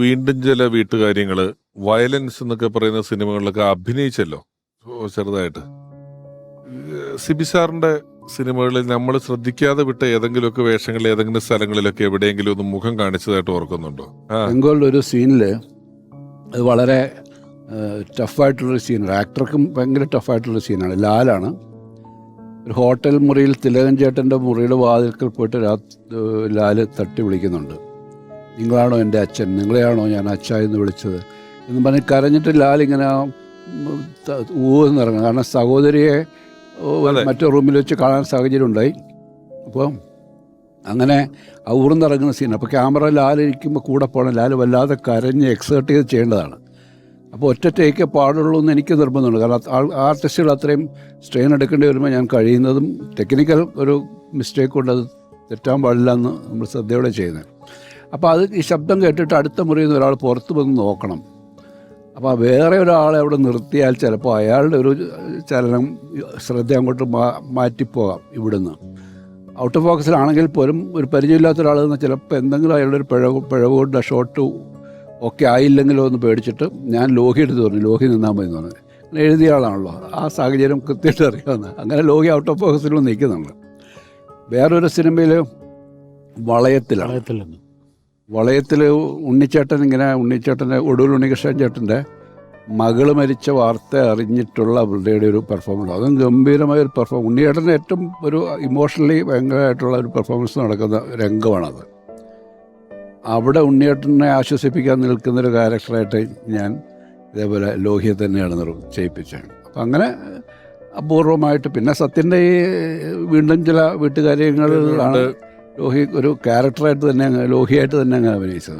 വീണ്ടും ചില വീട്ടുകാര്യങ്ങള്, വയലൻസ് എന്നൊക്കെ പറയുന്ന സിനിമകളിലൊക്കെ അഭിനയിച്ചല്ലോ ചെറുതായിട്ട്. സിബി സാറിന്റെ സിനിമകളിൽ നമ്മൾ ശ്രദ്ധിക്കാതെ വിട്ട ഏതെങ്കിലുമൊക്കെ വേഷങ്ങളിൽ ഏതെങ്കിലും സ്ഥലങ്ങളിലൊക്കെ എവിടെയെങ്കിലും ഒന്ന് മുഖം കാണിച്ചതായിട്ട് ഓർക്കുന്നുണ്ടോ? ബംഗാളിൽ ഒരു സീനിൽ അത് വളരെ ടഫായിട്ടുള്ളൊരു സീനാണ്, ആക്ടർക്കും ഭയങ്കര ടഫായിട്ടുള്ളൊരു സീനാണ്. ലാലാണ് ഒരു ഹോട്ടൽ മുറിയിൽ തിലകൻ ചേട്ടൻ്റെ മുറിയുടെ വാതിൽക്കൽ പോയിട്ട് ലാല് തട്ടി വിളിക്കുന്നുണ്ട്, നിങ്ങളാണോ എൻ്റെ അച്ഛൻ, നിങ്ങളെയാണോ ഞാൻ അച്ഛ എന്ന് വിളിച്ചത് എന്ന് പറഞ്ഞ് കരഞ്ഞിട്ട് ലാലിങ്ങനെ ഊന്നിറങ്ങും. കാരണം സഹോദരിയെ മറ്റു റൂമിൽ വെച്ച് കാണാൻ സാഹചര്യം ഉണ്ടായി. അപ്പോൾ അങ്ങനെ ഊർന്നിറങ്ങുന്ന സീൻ. അപ്പോൾ ക്യാമറ ലാലിരിക്കുമ്പോൾ കൂടെ പോകണം, ലാൽ വല്ലാതെ കരഞ്ഞ് എക്സേർട്ട് ചെയ്ത് ചെയ്യേണ്ടതാണ്. അപ്പോൾ ഒറ്റ ടേക്കേ പാടുള്ളൂ എന്ന് എനിക്ക് നിർബന്ധമുണ്ട്. കാരണം ആർട്ടിസ്റ്റുകൾ അത്രയും സ്ട്രെയിൻ എടുക്കേണ്ടി വരുമ്പോൾ ഞാൻ കഴിയുന്നതും ടെക്നിക്കൽ ഒരു മിസ്റ്റേക്ക് കൊണ്ട് അത് തെറ്റാൻ പാടില്ല എന്ന് നമ്മൾ ശ്രദ്ധയോടെ ചെയ്യുന്നത്. അപ്പോൾ അത് ഈ ശബ്ദം കേട്ടിട്ട് അടുത്ത മുറിയിൽ നിന്ന് ഒരാൾ പുറത്ത് വന്ന് നോക്കണം. അപ്പോൾ വേറെ ഒരാളെ അവിടെ നിർത്തിയാൽ ചിലപ്പോൾ അയാളുടെ ഒരു ചലനം ശ്രദ്ധ അങ്ങോട്ട് മാറ്റിപ്പോകാം. ഇവിടുന്ന് ഔട്ട് ഓഫ് ഫോക്കസിലാണെങ്കിൽ പോലും ഒരു പരിചയമില്ലാത്ത ഒരാൾ നിന്ന് ചിലപ്പോൾ എന്തെങ്കിലും അയാളുടെ ഒരു പിഴവ് കൊണ്ട് ആ ഷോട്ട് ഓക്കെ ആയില്ലെങ്കിലോ എന്ന് പേടിച്ചിട്ട് ഞാൻ ലോഹി എടുത്ത് പറഞ്ഞു, ലോഹി നിന്നാൽ മതി എന്ന് പറഞ്ഞു. അങ്ങനെ എഴുതിയ ആളാണല്ലോ, ആ സാഹചര്യം കൃത്യമായിട്ട് അറിയാവുന്ന. അങ്ങനെ ലോഹി ഔട്ട് ഓഫ് ഫോക്കസിലും നിൽക്കുന്നുണ്ട്. വേറൊരു സിനിമയിൽ വളയത്തിൽ ഉണ്ണിച്ചേട്ടൻ്റെ ഒടുവിൽ ഉണ്ണികൃഷ്ണൻ ചേട്ടൻ്റെ മകള് മരിച്ച വാർത്ത അറിഞ്ഞിട്ടുള്ള അവരുടെ ഒരു പെർഫോമൻസ്, അതും ഗംഭീരമായൊരു പെർഫോമൻസ്. ഉണ്ണിച്ചേട്ടന് ഏറ്റവും ഒരു ഇമോഷണലി ഭയങ്കരമായിട്ടുള്ള ഒരു പെർഫോമൻസ് നടക്കുന്ന രംഗമാണത്. അവിടെ ഉണ്ണിയേട്ടനെ ആശ്വസിപ്പിക്കാൻ നിൽക്കുന്നൊരു ക്യാരക്ടറായിട്ട് ഞാൻ ഇതേപോലെ ലോഹിയെ തന്നെയാണ് ചെയ്യിപ്പിച്ചത്. അപ്പം അങ്ങനെ അപൂർവമായിട്ട് പിന്നെ സത്യൻ്റെ ഈ വീണ്ടും ചില വീട്ടുകാര്യങ്ങളിലാണ് ലോഹി ഒരു ക്യാരക്ടറായിട്ട് തന്നെ ലോഹിയായിട്ട് തന്നെ അങ്ങനെ അഭിനയിച്ചത്.